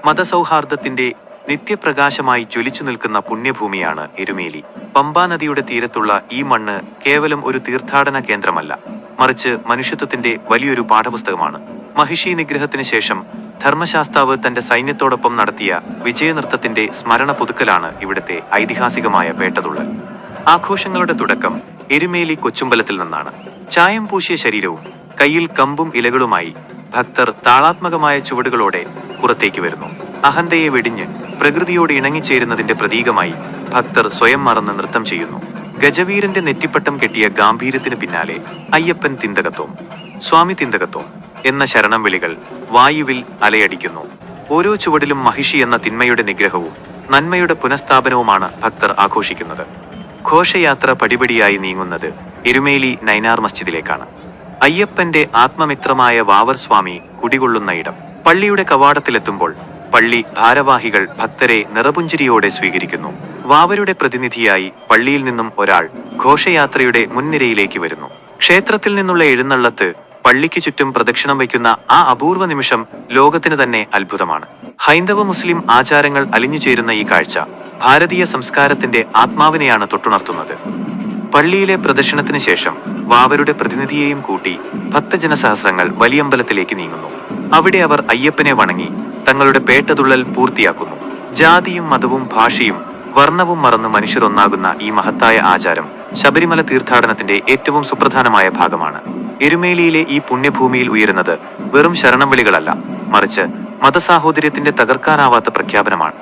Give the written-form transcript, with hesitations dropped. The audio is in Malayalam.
മതസൗഹാർദ്ദത്തിന്റെ നിത്യപ്രകാശമായി ജ്വലിച്ചു നിൽക്കുന്ന പുണ്യഭൂമിയാണ് എരുമേലി. പമ്പാ നദിയുടെ തീരത്തുള്ള ഈ മണ്ണ് കേവലം ഒരു തീർത്ഥാടന കേന്ദ്രമല്ല, മറിച്ച് മനുഷ്യത്വത്തിന്റെ വലിയൊരു പാഠപുസ്തകമാണ്. മഹിഷി നിഗ്രഹത്തിന് ശേഷം ധർമ്മശാസ്താവ് തന്റെ സൈന്യത്തോടൊപ്പം നടത്തിയ വിജയനൃത്തത്തിന്റെ സ്മരണ പുതുക്കലാണ് ഇവിടുത്തെ ഐതിഹാസികമായ പേട്ടതുള്ളൽ. ആഘോഷങ്ങളുടെ തുടക്കം എരുമേലി കൊച്ചുമ്പലത്തിൽ നിന്നാണ്. ചായം പൂശിയ ശരീരവും കയ്യിൽ കമ്പും ഇലകളുമായി ഭക്തർ താളാത്മകമായ ചുവടുകളോടെ പുറത്തേക്ക് വരുന്നു. അഹന്തയെ വെടിഞ്ഞ് പ്രകൃതിയോട് ഇണങ്ങിച്ചേരുന്നതിന്റെ പ്രതീകമായി ഭക്തർ സ്വയം മറന്ന് നൃത്തം ചെയ്യുന്നു. ഗജവീരന്റെ നെറ്റിപ്പട്ടം കെട്ടിയ ഗാംഭീര്യത്തിന് പിന്നാലെ അയ്യപ്പൻ തിന്തകത്തോം, സ്വാമി തിന്തകത്തോം എന്ന ശരണം വിളികൾ വായുവിൽ അലയടിക്കുന്നു. ഓരോ ചുവടിലും മഹിഷി എന്ന തിന്മയുടെ നിഗ്രഹവും നന്മയുടെ പുനഃസ്ഥാപനവുമാണ് ഭക്തർ ആഘോഷിക്കുന്നത്. ഘോഷയാത്ര പടിപടിയായി നീങ്ങുന്നത് എരുമേലി നൈനാർ മസ്ജിദിലേക്കാണ്. അയ്യപ്പന്റെ ആത്മമിത്രമായ വാവർ സ്വാമി കുടികൊള്ളുന്ന ഇടം. പള്ളിയുടെ കവാടത്തിലെത്തുമ്പോൾ പള്ളി ഭാരവാഹികൾ ഭക്തരെ നിറപുഞ്ചിരിയോടെ സ്വീകരിക്കുന്നു. വാവരുടെ പ്രതിനിധിയായി പള്ളിയിൽ നിന്നും ഒരാൾ ഘോഷയാത്രയുടെ മുൻനിരയിലേക്ക് വരുന്നു. ക്ഷേത്രത്തിൽ നിന്നുള്ള എഴുന്നള്ളത്ത് പള്ളിക്ക് ചുറ്റും പ്രദക്ഷിണം വയ്ക്കുന്ന ആ അപൂർവ നിമിഷം ലോകത്തിന് തന്നെ അത്ഭുതമാണ്. ഹൈന്ദവ മുസ്ലിം ആചാരങ്ങൾ അലിഞ്ഞുചേരുന്ന ഈ കാഴ്ച ഭാരതീയ സംസ്കാരത്തിന്റെ ആത്മാവിനെയാണ് തൊട്ടുണർത്തുന്നത്. പള്ളിയിലെ പ്രദക്ഷിണത്തിന് ശേഷം വാവരുടെ പ്രതിനിധിയെയും കൂട്ടി ഭക്തജനസഹസ്രങ്ങൾ വലിയമ്പലത്തിലേക്ക് നീങ്ങുന്നു. അവിടെ അവർ അയ്യപ്പനെ വണങ്ങി തങ്ങളുടെ പേട്ടതുള്ളൽ പൂർത്തിയാക്കുന്നു. ജാതിയും മതവും ഭാഷയും വർണ്ണവും മറന്ന് മനുഷ്യർ ഒന്നാകുന്ന ഈ മഹത്തായ ആചാരം ശബരിമല തീർത്ഥാടനത്തിന്റെ ഏറ്റവും സുപ്രധാനമായ ഭാഗമാണ്. എരുമേലിയിലെ ഈ പുണ്യഭൂമിയിൽ ഉയരുന്നത് വെറും ശരണം വിളികളല്ല, മറിച്ച് മതസാഹോദര്യത്തിന്റെ തകർക്കാനാവാത്ത പ്രഖ്യാപനമാണ്.